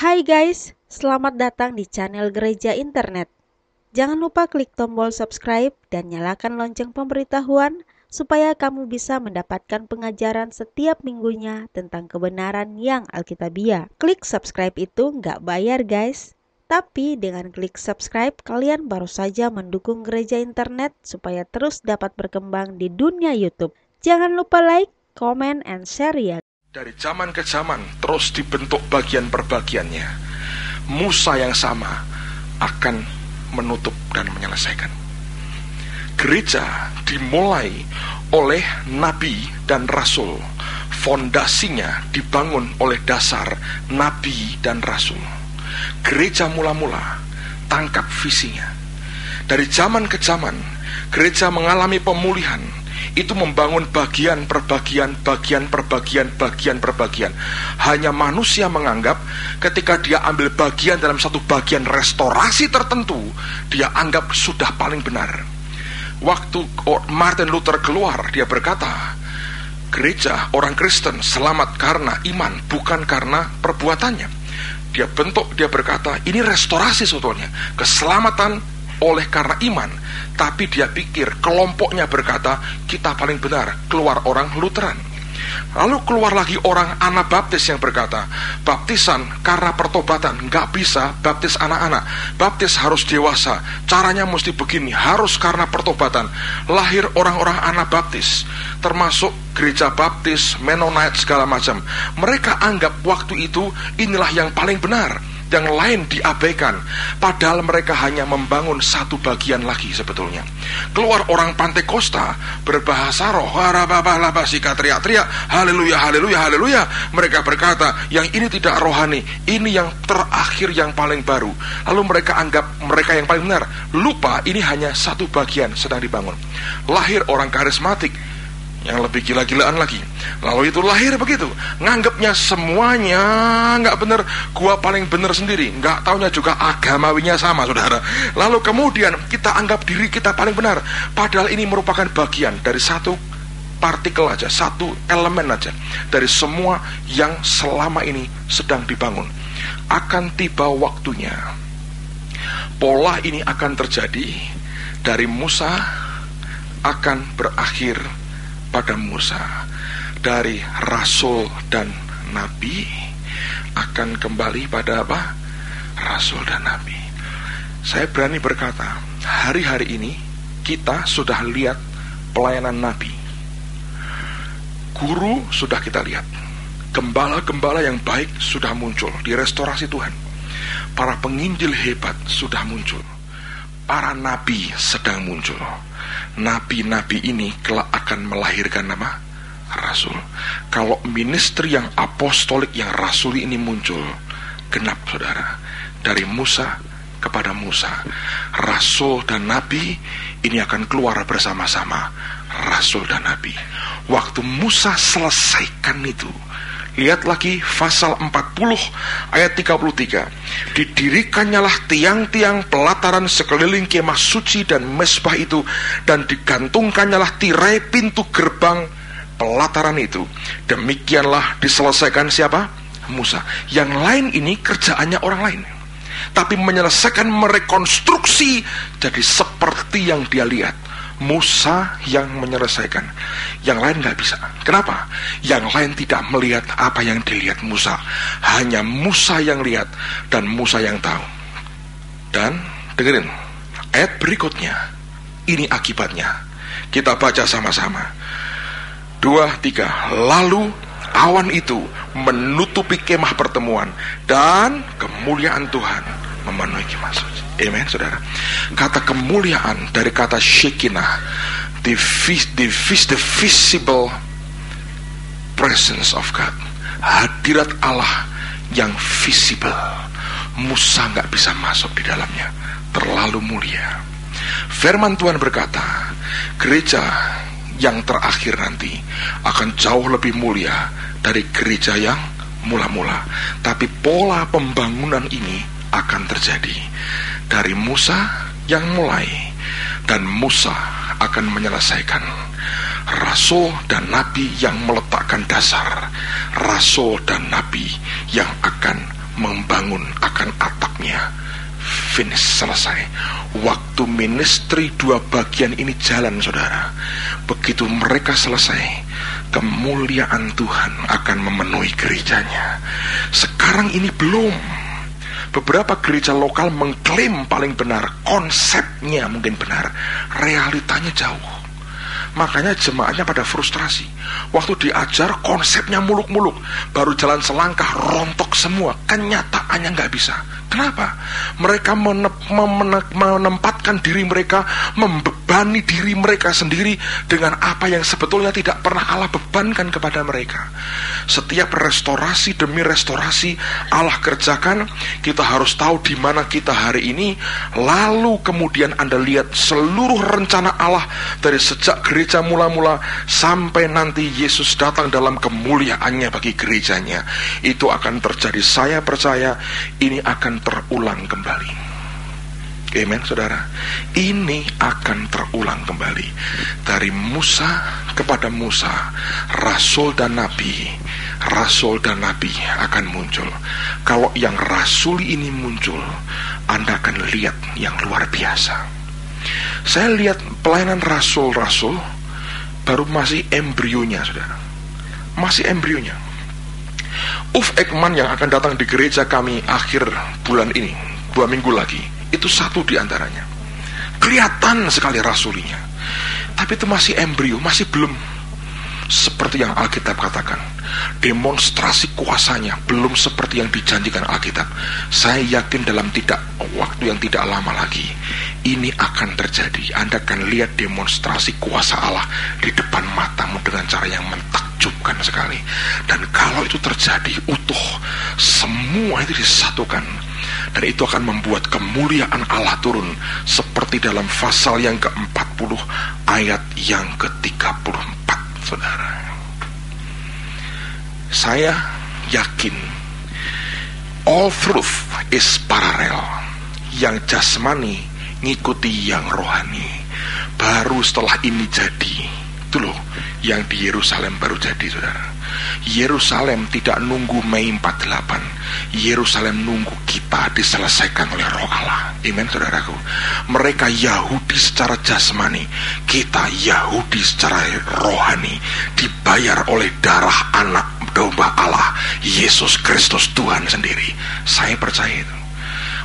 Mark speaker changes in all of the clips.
Speaker 1: Hai guys, selamat datang di channel Gereja Internet. Jangan lupa klik tombol subscribe dan nyalakan lonceng pemberitahuan supaya kamu bisa mendapatkan pengajaran setiap minggunya tentang kebenaran yang alkitabiah. Klik subscribe itu nggak bayar guys. Tapi dengan klik subscribe, kalian baru saja mendukung Gereja Internet supaya terus dapat berkembang di dunia YouTube. Jangan lupa like, comment, and share ya.
Speaker 2: Dari zaman ke zaman terus dibentuk bagian per bagiannya. Musa yang sama akan menutup dan menyelesaikan. Gereja dimulai oleh nabi dan rasul. Fondasinya dibangun oleh dasar nabi dan rasul. Gereja mula-mula tangkap visinya. Dari zaman ke zaman gereja mengalami pemulihan. Itu membangun bagian per bagian. Hanya manusia menganggap ketika dia ambil bagian dalam satu bagian restorasi tertentu, dia anggap sudah paling benar. Waktu Martin Luther keluar, dia berkata, gereja orang Kristen selamat karena iman, bukan karena perbuatannya. Dia berkata, ini restorasi sebetulnya, keselamatan oleh karena iman. Tapi dia pikir kelompoknya berkata kita paling benar, keluar orang Lutheran. Lalu keluar lagi orang Anabaptis yang berkata baptisan karena pertobatan, nggak bisa baptis anak-anak, baptis harus dewasa, caranya mesti begini, harus karena pertobatan. Lahir orang-orang Anabaptis, termasuk gereja baptis, Mennonite, segala macam. Mereka anggap waktu itu inilah yang paling benar, yang lain diabaikan, padahal mereka hanya membangun satu bagian lagi sebetulnya. Keluar orang Pantekosta berbahasa roh, teriak-teriak, haleluya, haleluya, haleluya. Mereka berkata, yang ini tidak rohani, ini yang terakhir, yang paling baru. Lalu mereka anggap mereka yang paling benar, lupa ini hanya satu bagian sedang dibangun. Lahir orang karismatik yang lebih gila-gilaan lagi. Lalu itu lahir begitu, nganggapnya semuanya nggak benar, gua paling benar sendiri, nggak taunya juga agamawinya sama, saudara. Lalu kemudian kita anggap diri kita paling benar, padahal ini merupakan bagian dari satu partikel aja, satu elemen aja dari semua yang selama ini sedang dibangun. Akan tiba waktunya, pola ini akan terjadi. Dari Musa akan berakhir pada Musa, dari rasul dan nabi akan kembali pada apa? Rasul dan nabi. Saya berani berkata, hari-hari ini kita sudah lihat pelayanan nabi. Guru sudah kita lihat, gembala-gembala yang baik sudah muncul di restorasi Tuhan. Para penginjil hebat sudah muncul. Para nabi sedang muncul. Nabi-nabi ini kelak akan melahirkan nama rasul. Kalau ministry yang apostolik, yang rasuli ini muncul, genap saudara. Dari Musa kepada Musa, rasul dan nabi ini akan keluar bersama-sama. Rasul dan nabi. Waktu Musa selesaikan itu, lihat lagi pasal 40 ayat 33. Didirikannya tiang-tiang pelataran sekeliling kemah suci dan mezbah itu, dan digantungkannya tirai pintu gerbang pelataran itu. Demikianlah diselesaikan siapa? Musa. Yang lain ini kerjaannya orang lain, tapi menyelesaikan, merekonstruksi jadi seperti yang dia lihat. Musa yang menyelesaikan, yang lain nggak bisa. Kenapa? Yang lain tidak melihat apa yang dilihat Musa. Hanya Musa yang lihat dan Musa yang tahu. Dan dengerin ayat berikutnya, ini akibatnya. Kita baca sama-sama. 2, 3. Lalu awan itu menutupi kemah pertemuan, dan kemuliaan Tuhan memenuhi kemah suci. Amen, saudara. Kata kemuliaan dari kata Shekinah, the visible presence of God, hadirat Allah yang visible. Musa nggak bisa masuk di dalamnya, terlalu mulia. Firman Tuhan berkata, gereja yang terakhir nanti akan jauh lebih mulia dari gereja yang mula-mula. Tapi pola pembangunan ini akan terjadi. Dari Musa yang mulai, dan Musa akan menyelesaikan. Rasul dan nabi yang meletakkan dasar, rasul dan nabi yang akan membangun akan atapnya. Finish, selesai. Waktu ministry dua bagian ini jalan, saudara, begitu mereka selesai, kemuliaan Tuhan akan memenuhi gerejanya. Sekarang ini belum. Beberapa gereja lokal mengklaim paling benar, konsepnya mungkin benar, realitanya jauh. Makanya jemaatnya pada frustrasi. Waktu diajar konsepnya muluk-muluk, baru jalan selangkah rontok semua. Kenyataannya nggak bisa. Kenapa? Mereka menempatkan diri mereka, membebani diri mereka sendiri dengan apa yang sebetulnya tidak pernah Allah bebankan kepada mereka. Setiap restorasi demi restorasi Allah kerjakan. Kita harus tahu di mana kita hari ini. Lalu kemudian Anda lihat seluruh rencana Allah dari sejak gereja mula-mula sampai nanti Yesus datang dalam kemuliaannya bagi gerejanya. Itu akan terjadi. Saya percaya ini akan terulang kembali. Amen, saudara. Ini akan terulang kembali. Dari Musa kepada Musa, rasul dan nabi akan muncul. Kalau yang rasul ini muncul, Anda akan lihat yang luar biasa. Saya lihat pelayanan rasul-rasul baru masih embrionya, saudara. Masih embrionya. Uf Ekman yang akan datang di gereja kami akhir bulan ini, 2 minggu lagi, itu satu di antaranya. Kelihatan sekali rasulinya, tapi itu masih embrio, masih belum seperti yang Alkitab katakan. Demonstrasi kuasanya belum seperti yang dijanjikan Alkitab. Saya yakin dalam waktu yang tidak lama lagi ini akan terjadi. Anda akan lihat demonstrasi kuasa Allah di depan matamu dengan cara yang mentakjubkan sekali. Dan kalau itu terjadi utuh, semua itu disatukan, dan itu akan membuat kemuliaan Allah turun seperti dalam pasal yang ke-40 ayat yang ke-34, saudara. Saya yakin all truth is parallel. Yang jasmani ngikuti yang rohani. Baru setelah ini jadi. Itu loh yang di Yerusalem baru jadi, saudara. Yerusalem tidak nunggu Mei 48. Yerusalem nunggu kita diselesaikan oleh Roh Allah. Amen, saudaraku. Mereka Yahudi secara jasmani, kita Yahudi secara rohani, dibayar oleh darah anak domba Allah, Yesus Kristus Tuhan sendiri. Saya percaya itu.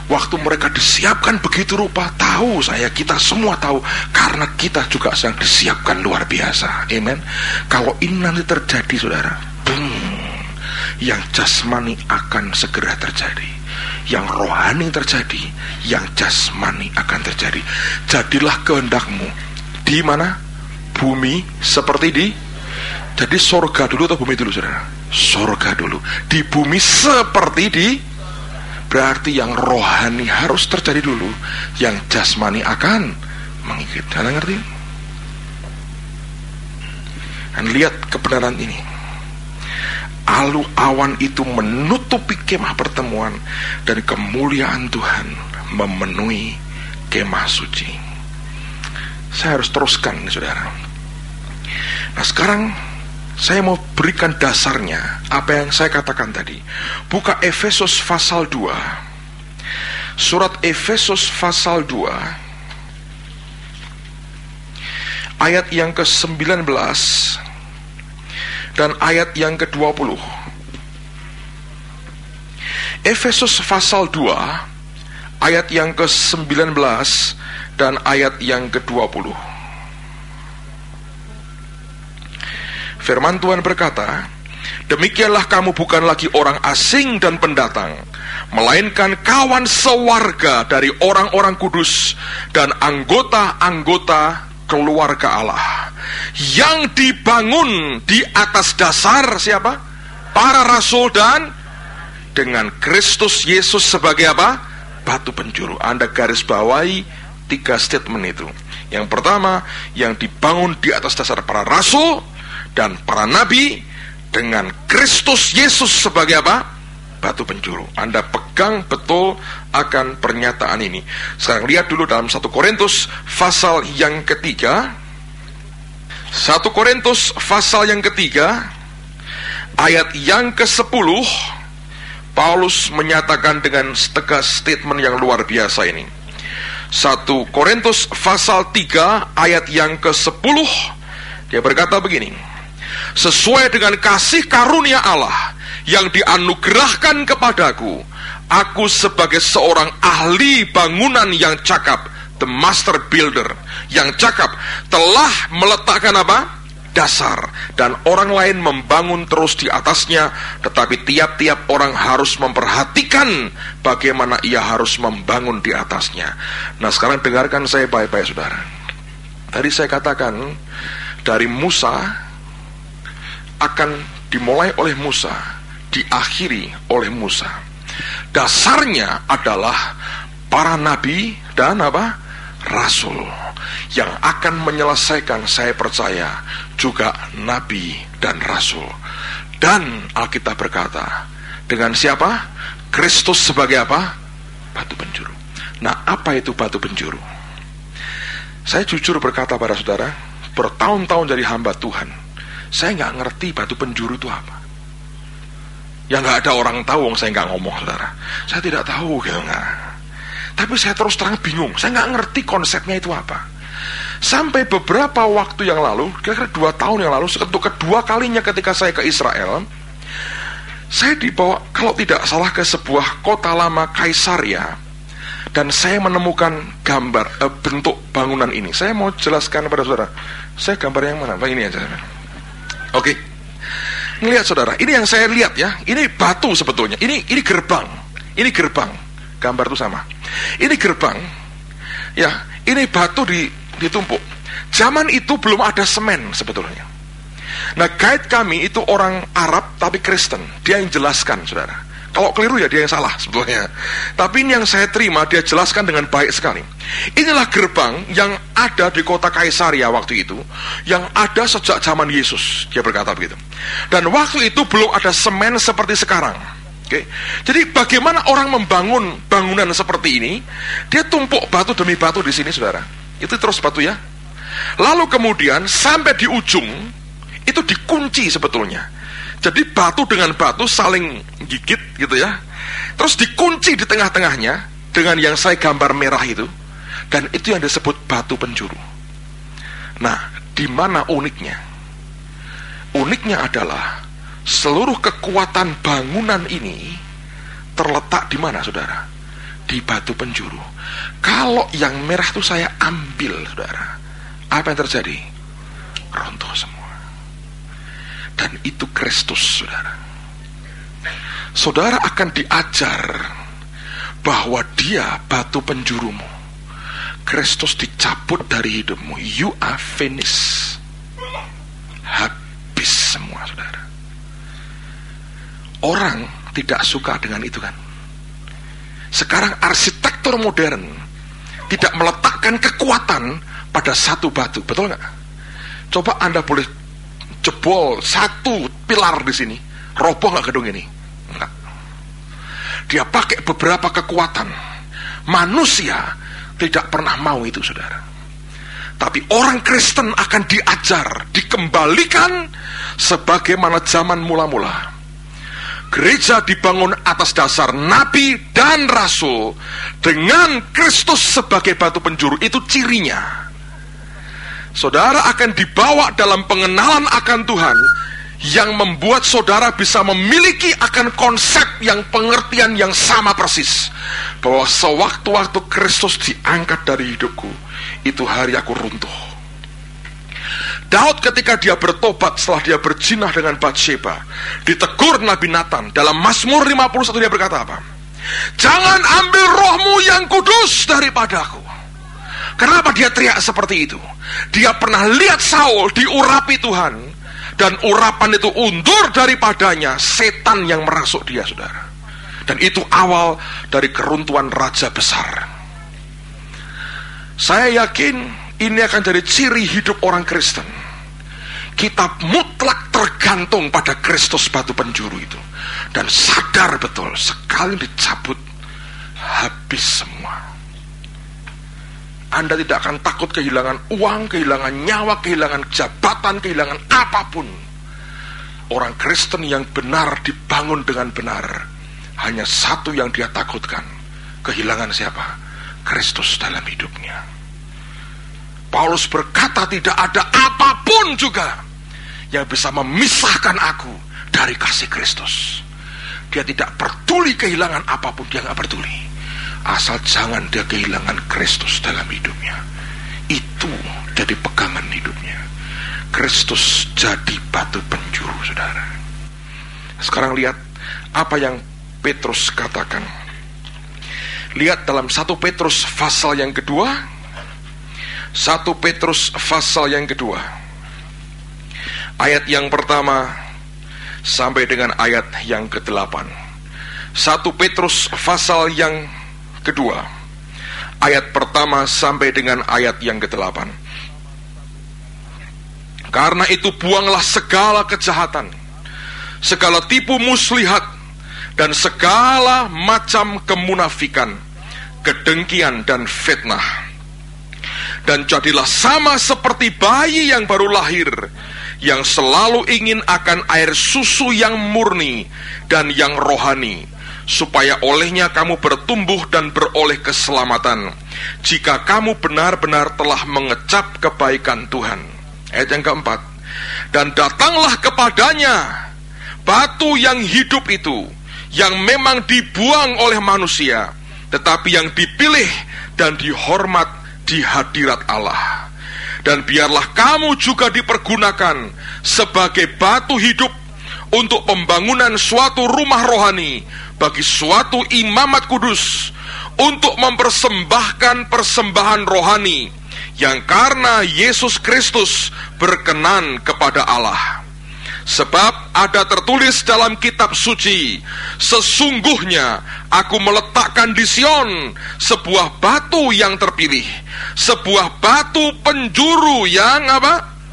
Speaker 2: Waktu mereka disiapkan begitu rupa, tahu saya, kita semua tahu, karena kita juga sedang disiapkan luar biasa. Amen. Kalau ini nanti terjadi, saudara, yang jasmani akan segera terjadi, yang rohani terjadi, yang jasmani akan terjadi. Jadilah kehendakmu di mana? Bumi seperti di. Jadi sorga dulu atau bumi dulu, saudara? Sorga dulu. Di bumi seperti di. Berarti yang rohani harus terjadi dulu, yang jasmani akan mengikuti. Anda ngerti? Dan lihat kebenaran ini. Lalu awan itu menutupi kemah pertemuan, dan kemuliaan Tuhan memenuhi kemah suci. Saya harus teruskan, saudara. Nah, sekarang saya mau berikan dasarnya apa yang saya katakan tadi. Buka Efesus pasal 2. Surat Efesus pasal 2 ayat yang ke-19 dan ayat yang ke-20. Efesus pasal 2 ayat yang ke-19 dan ayat yang ke-20. Firman Tuhan berkata, demikianlah kamu bukan lagi orang asing dan pendatang, melainkan kawan sewarga dari orang-orang kudus dan anggota-anggota keluarga Allah, yang dibangun di atas dasar siapa? Para rasul, dan dengan Kristus Yesus sebagai apa? Batu penjuru. Anda garis bawahi 3 statement itu. Yang pertama, yang dibangun di atas dasar para rasul dan para nabi, dengan Kristus Yesus sebagai apa? Batu penjuru. Anda pegang betul akan pernyataan ini. Sekarang lihat dulu dalam 1 Korintus pasal yang ketiga. 1 Korintus pasal yang ketiga ayat yang ke-10. Paulus menyatakan dengan tegas statement yang luar biasa ini. 1 Korintus pasal 3 ayat yang ke-10, dia berkata begini: sesuai dengan kasih karunia Allah yang dianugerahkan kepadaku, aku sebagai seorang ahli bangunan yang cakap, the master builder, yang cakap, telah meletakkan apa? Dasar, dan orang lain membangun terus di atasnya, tetapi tiap-tiap orang harus memperhatikan bagaimana ia harus membangun di atasnya. Nah, sekarang dengarkan saya baik-baik, saudara. Tadi saya katakan dari Musa akan dimulai oleh Musa, diakhiri oleh Musa. Dasarnya adalah para nabi dan apa? Rasul yang akan menyelesaikan, saya percaya, juga nabi dan rasul. Dan Alkitab berkata, dengan siapa? Kristus sebagai apa? Batu penjuru. Nah, apa itu batu penjuru? Saya jujur berkata pada saudara, bertahun-tahun jadi hamba Tuhan, saya nggak ngerti batu penjuru itu apa. Ya nggak ada orang tahu, saya nggak ngomong, saudara. Saya tidak tahu, gitu nggak. Tapi saya terus terang bingung, saya nggak ngerti konsepnya itu apa. Sampai beberapa waktu yang lalu, kira-kira 2 tahun yang lalu, untuk kedua kalinya ketika saya ke Israel, saya dibawa, kalau tidak salah, ke sebuah kota lama Kaisaria, dan saya menemukan gambar, bentuk bangunan ini. Saya mau jelaskan kepada saudara. Saya gambar yang mana? Ini aja. Oke. Lihat saudara, ini yang saya lihat ya. Ini batu sebetulnya. Ini gerbang. Ini gerbang. Gambar itu sama. Ini gerbang. Ya, ini batu ditumpuk. Zaman itu belum ada semen sebetulnya. Nah, guide kami itu orang Arab tapi Kristen. Dia yang jelaskan, saudara. Kalau keliru ya dia yang salah sebetulnya. Tapi ini yang saya terima, dia jelaskan dengan baik sekali. Inilah gerbang yang ada di kota Kaisaria waktu itu, yang ada sejak zaman Yesus. Dia berkata begitu. Dan waktu itu belum ada semen seperti sekarang. Oke. Jadi bagaimana orang membangun bangunan seperti ini? Dia tumpuk batu demi batu di sini, saudara. Itu terus batu ya. Lalu kemudian sampai di ujung itu dikunci sebetulnya. Jadi batu dengan batu saling gigit gitu ya. Terus dikunci di tengah-tengahnya dengan yang saya gambar merah itu. Dan itu yang disebut batu penjuru. Nah, di mana uniknya? Uniknya adalah seluruh kekuatan bangunan ini terletak di mana, saudara? Di batu penjuru. Kalau yang merah itu saya ambil, saudara, apa yang terjadi? Runtuh semua. Dan itu Kristus, saudara. Saudara akan diajar bahwa dia batu penjurumu. Kristus dicabut dari hidupmu. You are finished. Habis semua, saudara. Orang tidak suka dengan itu kan. Sekarang arsitektur modern tidak meletakkan kekuatan pada satu batu, betul nggak? Coba Anda boleh jebol satu pilar di sini, roboh nggak gedung ini? Enggak. Dia pakai beberapa kekuatan. Manusia tidak pernah mau itu, saudara. Tapi orang Kristen akan diajar, dikembalikan sebagaimana zaman mula-mula. Gereja dibangun atas dasar nabi dan rasul dengan Kristus sebagai batu penjuru. Itu cirinya. Saudara akan dibawa dalam pengenalan akan Tuhan yang membuat saudara bisa memiliki akan konsep yang pengertian yang sama persis, bahwa sewaktu-waktu Kristus diangkat dari hidupku, itu hari aku runtuh. Daud ketika dia bertobat setelah dia berzinah dengan Batsheba, ditegur Nabi Nathan dalam Mazmur 51, dia berkata apa? Jangan ambil rohmu yang kudus daripadaku. Kenapa dia teriak seperti itu? Dia pernah lihat Saul diurapi Tuhan, dan urapan itu undur daripadanya setan yang merasuk dia, saudara. Dan itu awal dari keruntuhan raja besar. Saya yakin ini akan jadi ciri hidup orang Kristen. Kita mutlak tergantung pada Kristus batu penjuru itu, dan sadar betul sekali dicabut, habis semua. Anda tidak akan takut kehilangan uang, kehilangan nyawa, kehilangan jabatan, kehilangan apapun. Orang Kristen yang benar dibangun dengan benar hanya satu yang dia takutkan. Kehilangan siapa? Kristus dalam hidupnya. Paulus berkata, tidak ada apapun juga yang bisa memisahkan aku dari kasih Kristus. Dia tidak peduli kehilangan apapun, dia gak peduli, asal jangan dia kehilangan Kristus dalam hidupnya. Itu jadi pegangan hidupnya. Kristus jadi batu penjuru, saudara. Sekarang lihat apa yang Petrus katakan. Lihat dalam 1 Petrus pasal yang kedua. 1 Petrus pasal yang kedua, ayat yang pertama sampai dengan ayat yang ke-8. 1 Petrus pasal yang kedua, ayat pertama sampai dengan ayat yang ke-8. Karena itu buanglah segala kejahatan, segala tipu muslihat, dan segala macam kemunafikan, kedengkian dan fitnah. Dan jadilah sama seperti bayi yang baru lahir, yang selalu ingin akan air susu yang murni dan yang rohani, supaya olehnya kamu bertumbuh dan beroleh keselamatan, jika kamu benar-benar telah mengecap kebaikan Tuhan. Ayat yang keempat. Dan datanglah kepadanya batu yang hidup itu, yang memang dibuang oleh manusia, tetapi yang dipilih dan dihormat di hadirat Allah. Dan biarlah kamu juga dipergunakan sebagai batu hidup untuk pembangunan suatu rumah rohani bagi suatu imamat kudus, untuk mempersembahkan persembahan rohani yang karena Yesus Kristus berkenan kepada Allah. Sebab ada tertulis dalam kitab suci, sesungguhnya aku meletakkan di Sion sebuah batu yang terpilih, sebuah batu penjuru yang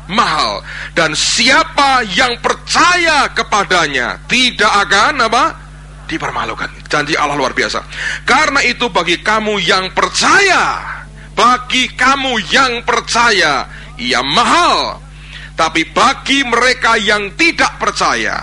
Speaker 2: mahal, dan siapa yang percaya kepadanya tidak akan dipermalukan. Janji Allah luar biasa. Karena itu bagi kamu yang percaya, ia mahal. Tapi bagi mereka yang tidak percaya,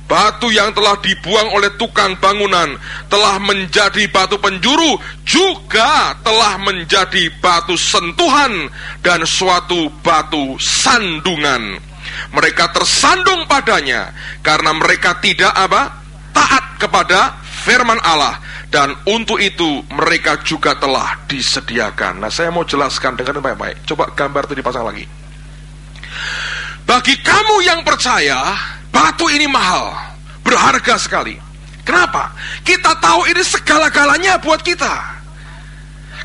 Speaker 2: batu yang telah dibuang oleh tukang bangunan telah menjadi batu penjuru, juga telah menjadi batu sentuhan dan suatu batu sandungan. Mereka tersandung padanya karena mereka tidak taat kepada firman Allah, dan untuk itu mereka juga telah disediakan. Nah, saya mau jelaskan dengan baik-baik. Coba gambar itu dipasang lagi. Bagi kamu yang percaya, batu ini mahal, berharga sekali. Kenapa? Kita tahu ini segala-galanya buat kita.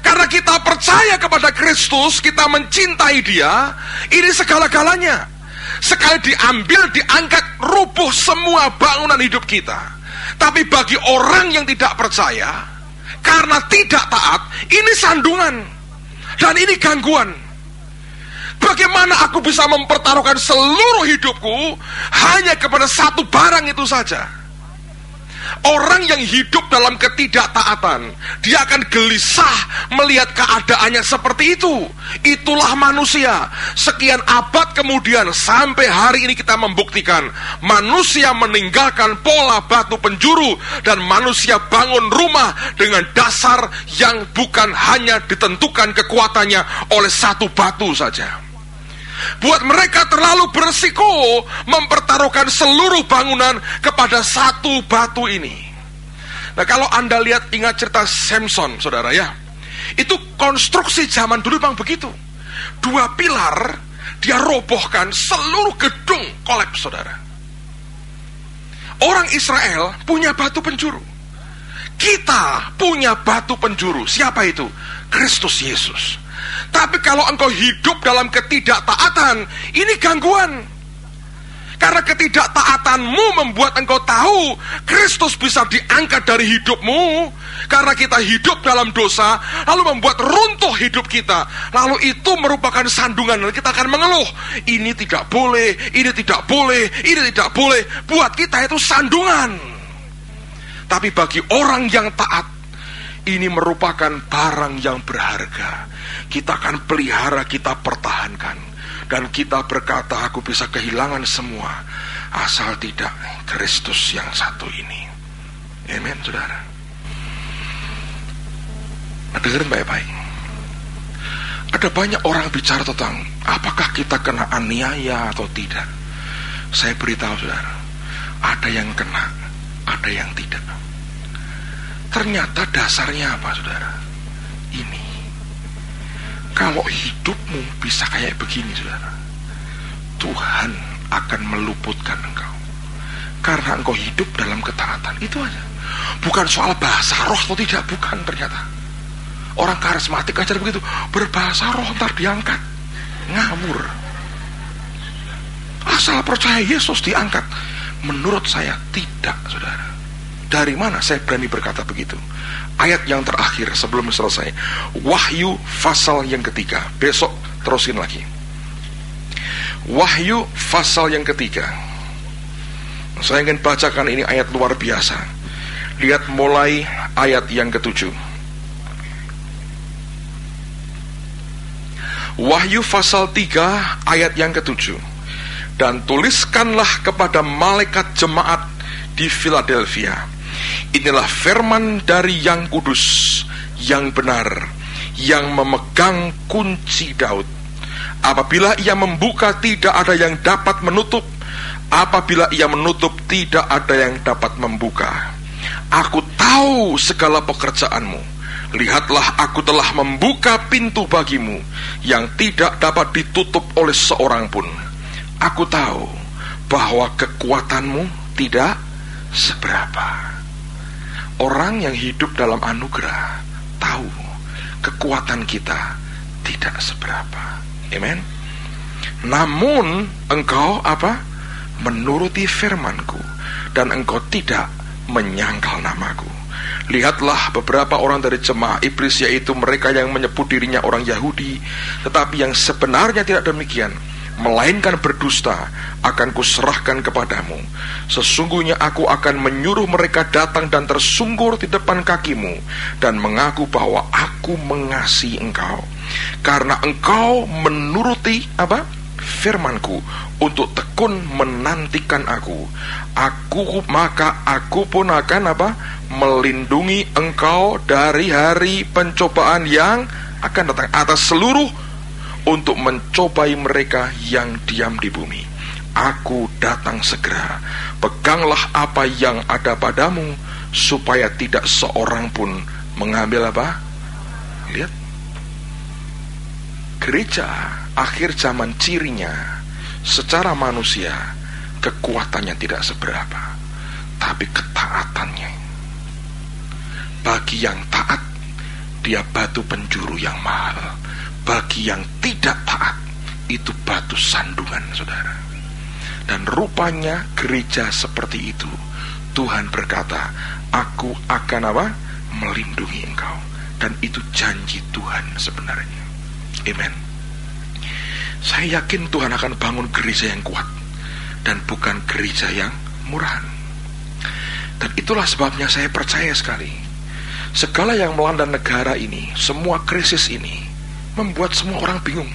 Speaker 2: Karena kita percaya kepada Kristus, kita mencintai Dia, ini segala-galanya. Sekali diambil, diangkat, rubuh semua bangunan hidup kita. Tapi bagi orang yang tidak percaya, karena tidak taat, ini sandungan dan ini gangguan. Bagaimana aku bisa mempertaruhkan seluruh hidupku hanya kepada satu barang itu saja? Orang yang hidup dalam ketidaktaatan, dia akan gelisah melihat keadaannya seperti itu. Itulah manusia. Sekian abad kemudian sampai hari ini kita membuktikan manusia meninggalkan pola batu penjuru, dan manusia bangun rumah dengan dasar yang bukan hanya ditentukan kekuatannya oleh satu batu saja. Buat mereka terlalu berisiko mempertaruhkan seluruh bangunan kepada satu batu ini. Nah, kalau Anda lihat, ingat cerita Samson, saudara ya. Itu konstruksi zaman dulu memang begitu. 2 pilar, dia robohkan, seluruh gedung kolaps, saudara. Orang Israel punya batu penjuru. Kita punya batu penjuru. Siapa itu? Kristus Yesus. Tapi kalau engkau hidup dalam ketidaktaatan, ini gangguan. Karena ketidaktaatanmu membuat engkau tahu Kristus bisa diangkat dari hidupmu. Karena kita hidup dalam dosa, lalu membuat runtuh hidup kita. Lalu itu merupakan sandungan, dan kita akan mengeluh, ini tidak boleh, ini tidak boleh, ini tidak boleh. Buat kita itu sandungan. Tapi bagi orang yang taat, ini merupakan barang yang berharga. Kita akan pelihara, kita pertahankan. Dan kita berkata, aku bisa kehilangan semua asal tidak Kristus yang satu ini. Amen, saudara. Nah, dengerin baik-baik. Ada banyak orang bicara tentang apakah kita kena aniaya atau tidak. Saya beritahu saudara, ada yang kena, ada yang tidak. Ternyata dasarnya apa, saudara? Ini. Kalau hidupmu bisa kayak begini, saudara, Tuhan akan meluputkan engkau. Karena engkau hidup dalam ketaatan. Itu aja. Bukan soal bahasa roh atau tidak, bukan ternyata. Orang karismatik ajar begitu, berbahasa roh ntar diangkat. Ngawur. Asal percaya Yesus diangkat. Menurut saya tidak, saudara. Dari mana saya berani berkata begitu? Ayat yang terakhir sebelum selesai, Wahyu pasal yang ketiga. Besok terusin lagi. Wahyu pasal yang ketiga. Saya ingin bacakan ini ayat luar biasa. Lihat mulai ayat yang ke-7. Wahyu pasal 3 ayat yang ke-7. Dan tuliskanlah kepada malaikat jemaat di Philadelphia, inilah firman dari yang kudus, yang benar, yang memegang kunci Daud. Apabila ia membuka, tidak ada yang dapat menutup. Apabila ia menutup, tidak ada yang dapat membuka. Aku tahu segala pekerjaanmu. Lihatlah, aku telah membuka pintu bagimu yang tidak dapat ditutup oleh seorang pun. Aku tahu bahwa kekuatanmu tidak seberapa. Orang yang hidup dalam anugerah tahu kekuatan kita tidak seberapa. Amen. Namun engkau apa? Menuruti firmanku, dan engkau tidak menyangkal namaku. Lihatlah, beberapa orang dari jemaah iblis, yaitu mereka yang menyebut dirinya orang Yahudi, tetapi yang sebenarnya tidak demikian, melainkan berdusta, akan kuserahkan kepadamu. Sesungguhnya aku akan menyuruh mereka datang dan tersungkur di depan kakimu, dan mengaku bahwa aku mengasihi engkau, karena engkau menuruti apa? Firmanku, untuk tekun menantikan aku. Maka aku pun akan apa? Melindungi engkau dari hari pencobaan yang akan datang atas seluruh, untuk mencobai mereka yang diam di bumi. Aku datang segera. Peganglah apa yang ada padamu, supaya tidak seorang pun mengambil apa? Lihat, gereja akhir zaman cirinya, secara manusia kekuatannya tidak seberapa, tapi ketaatannya. Bagi yang taat, dia batu penjuru yang mahal. Bagi yang tidak taat, itu batu sandungan, saudara. Dan rupanya gereja seperti itu. Tuhan berkata, aku akan apa? Melindungi engkau. Dan itu janji Tuhan sebenarnya. Amen. Saya yakin Tuhan akan bangun gereja yang kuat, dan bukan gereja yang murahan. Dan itulah sebabnya saya percaya sekali, segala yang melanda negara ini, semua krisis ini, membuat semua orang bingung.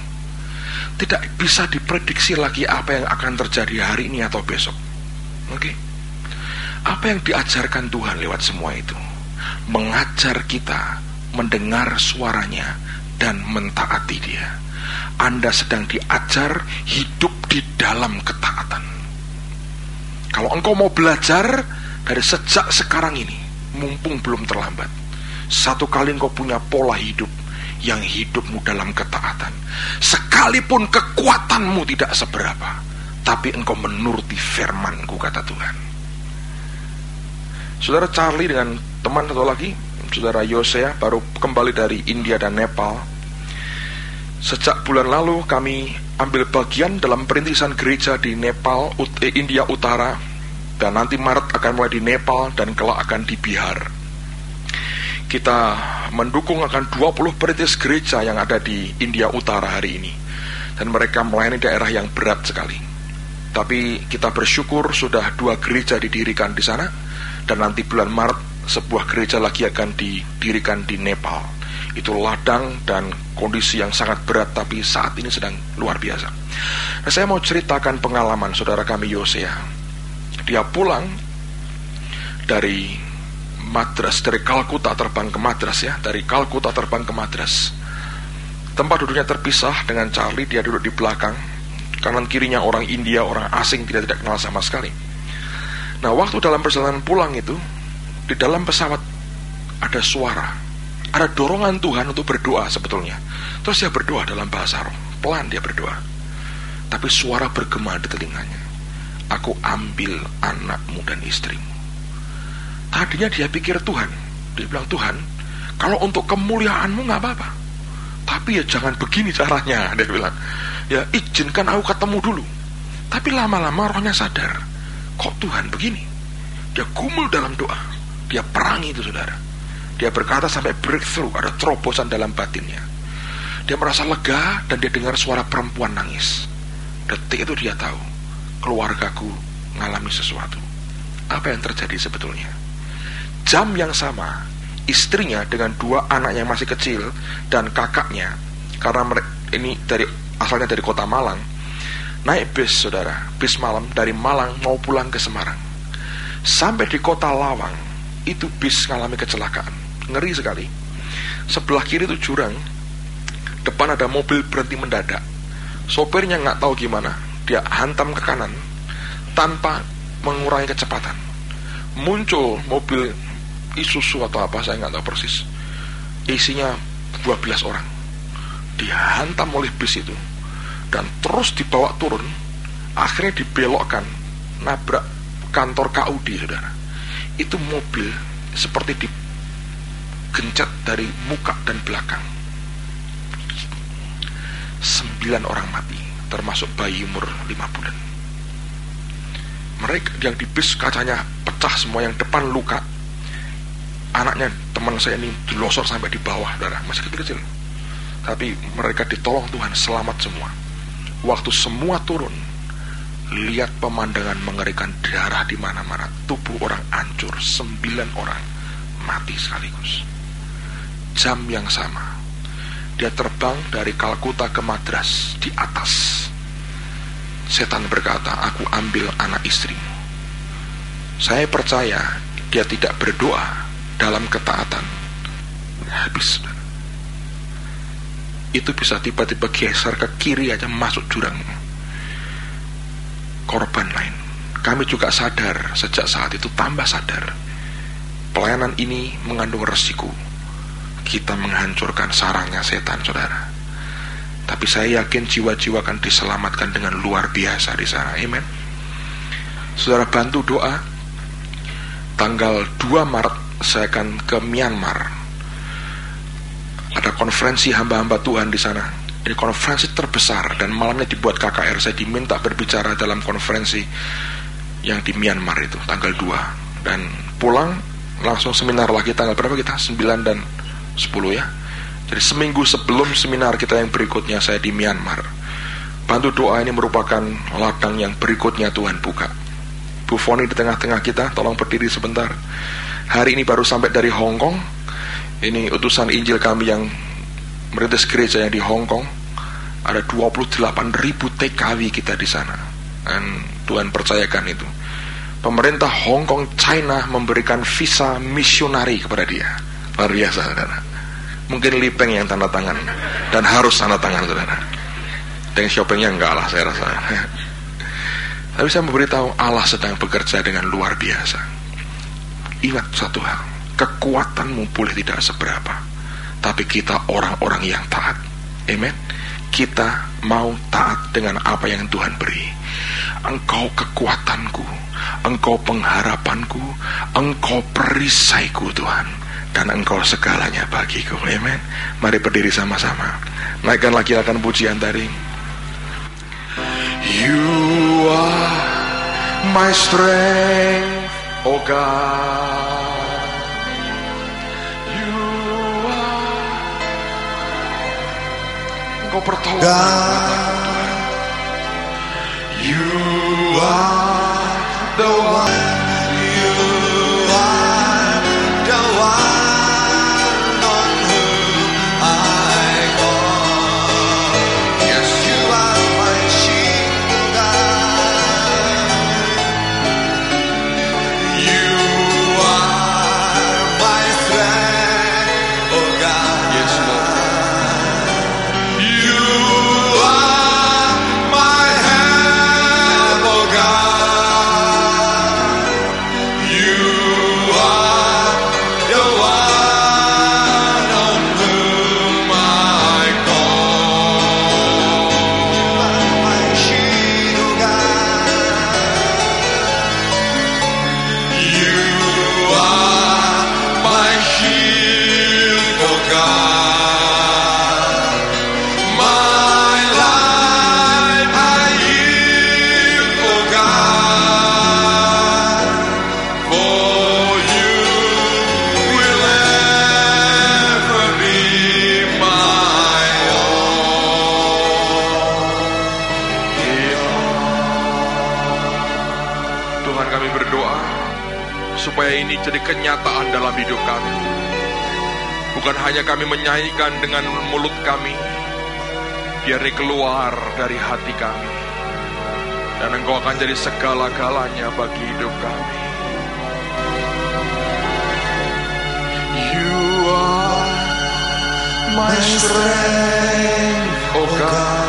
Speaker 2: Tidak bisa diprediksi lagi apa yang akan terjadi hari ini atau besok. Oke? Apa yang diajarkan Tuhan lewat semua itu? Mengajar kita mendengar suaranya dan mentaati Dia. Anda sedang diajar hidup di dalam ketaatan. Kalau engkau mau belajar dari sejak sekarang ini, mumpung belum terlambat, satu kali engkau punya pola hidup yang hidupmu dalam ketaatan. Sekalipun kekuatanmu tidak seberapa, tapi engkau menuruti firman-Ku, kata Tuhan. Saudara Charlie dengan teman satu lagi, saudara Yosea, baru kembali dari India dan Nepal. Sejak bulan lalu kami ambil bagian dalam perintisan gereja di Nepal, India Utara, dan nanti Maret akan mulai di Nepal dan kelak akan di Bihar. Kita mendukung akan 20 perintis gereja yang ada di India Utara hari ini, dan mereka melayani daerah yang berat sekali. Tapi kita bersyukur sudah 2 gereja didirikan di sana, dan nanti bulan Maret sebuah gereja lagi akan didirikan di Nepal. Itu ladang dan kondisi yang sangat berat, tapi saat ini sedang luar biasa. Nah, saya mau ceritakan pengalaman saudara kami Yosea. Dia pulang dari Madras, dari Kalkuta terbang ke Madras ya, dari Kalkuta terbang ke Madras. Tempat duduknya terpisah dengan Charlie, dia duduk di belakang. Kanan kirinya orang India, orang asing, tidak kenal sama sekali. Nah, waktu dalam perjalanan pulang itu, di dalam pesawat ada suara, ada dorongan Tuhan untuk berdoa sebetulnya. Terus dia berdoa dalam bahasa roh, pelan dia berdoa. Tapi suara bergema di telinganya, aku ambil anakmu dan istrimu. Tadinya dia pikir Tuhan, dia bilang, Tuhan, kalau untuk kemuliaanmu gak apa-apa, tapi ya jangan begini caranya. Dia bilang, ya izinkan aku ketemu dulu. Tapi lama-lama rohnya sadar, kok Tuhan begini. Dia gumul dalam doa, dia perangi itu saudara. Dia berkata sampai breakthrough, ada terobosan dalam batinnya. Dia merasa lega dan dia dengar suara perempuan nangis. Detik itu dia tahu, keluargaku mengalami sesuatu. Apa yang terjadi sebetulnya? Jam yang sama, istrinya dengan dua anaknya yang masih kecil dan kakaknya, karena ini asalnya dari kota Malang, naik bis saudara, bis malam dari Malang mau pulang ke Semarang. Sampai di kota Lawang, itu bis mengalami kecelakaan, ngeri sekali. Sebelah kiri itu jurang, depan ada mobil berhenti mendadak. Sopirnya nggak tahu gimana, dia hantam ke kanan tanpa mengurangi kecepatan. Muncul mobil Isuzu atau apa, saya nggak tahu persis. Isinya 12 orang. Dihantam oleh bis itu dan terus dibawa turun. Akhirnya dibelokkan, nabrak kantor KUD, saudara. Itu mobil seperti digencet dari muka dan belakang. 9 orang mati, termasuk bayi umur 5 bulan. Mereka yang di bis kacanya pecah semua, yang depan luka. Anaknya teman saya ini dilosor sampai di bawah, saudara, masih kecil-kecil. Tapi mereka ditolong Tuhan, selamat semua. Waktu semua turun, lihat pemandangan mengerikan, darah di mana-mana, tubuh orang hancur, 9 orang mati sekaligus. Jam yang sama, dia terbang dari Kalkuta ke Madras di atas. Setan berkata, aku ambil anak istrimu. Saya percaya dia tidak berdoa dalam ketaatan, habis. Itu bisa tiba-tiba geser ke kiri aja, masuk jurang. Korban lain. Kami juga sadar, sejak saat itu tambah sadar, pelayanan ini mengandung resiko. Kita menghancurkan sarangnya setan, saudara. Tapi saya yakin jiwa-jiwa akan diselamatkan dengan luar biasa di sana. Amen. Saudara bantu doa. Tanggal 2 Maret saya akan ke Myanmar. Ada konferensi hamba-hamba Tuhan di sana. Ini konferensi terbesar dan malamnya dibuat KKR. Saya diminta berbicara dalam konferensi yang di Myanmar itu tanggal 2. Dan pulang langsung seminar lagi tanggal berapa kita? 9 dan 10 ya. Jadi seminggu sebelum seminar kita yang berikutnya saya di Myanmar. Bantu doa, ini merupakan ladang yang berikutnya Tuhan buka. Bu Foni di tengah-tengah kita, tolong berdiri sebentar. Hari ini baru sampai dari Hong Kong. Ini utusan Injil kami yang merintis gereja yang di Hong Kong. Ada 28.000 TKW kita di sana. Dan Tuhan percayakan itu. Pemerintah Hong Kong China memberikan visa misionari kepada dia. Luar biasa, saudara. Mungkin Lipeng yang tanda tangan, dan harus tanda tangan, saudara. Dengan shoppingnya enggak lah, saya rasa. Tapi saya memberitahu, Allah sedang bekerja dengan luar biasa. Ingat satu hal, kekuatanmu boleh tidak seberapa, tapi kita orang-orang yang taat. Amen. Kita mau taat dengan apa yang Tuhan beri. Engkau kekuatanku, engkau pengharapanku, engkau perisaiku Tuhan, dan engkau segalanya bagiku. Amen. Mari berdiri sama-sama. Naikkan lagi akan pujian tadi. You are my strength, oh God. You are, engkau pertolongan. You are the one. You are the one on whom I call. Yes, you are my shield. You are jadi kenyataan dalam hidup kami. Bukan hanya kami menyanyikan dengan mulut kami, biar ini keluar dari hati kami, dan Engkau akan jadi segala-galanya bagi hidup kami. You are my strength, oh God.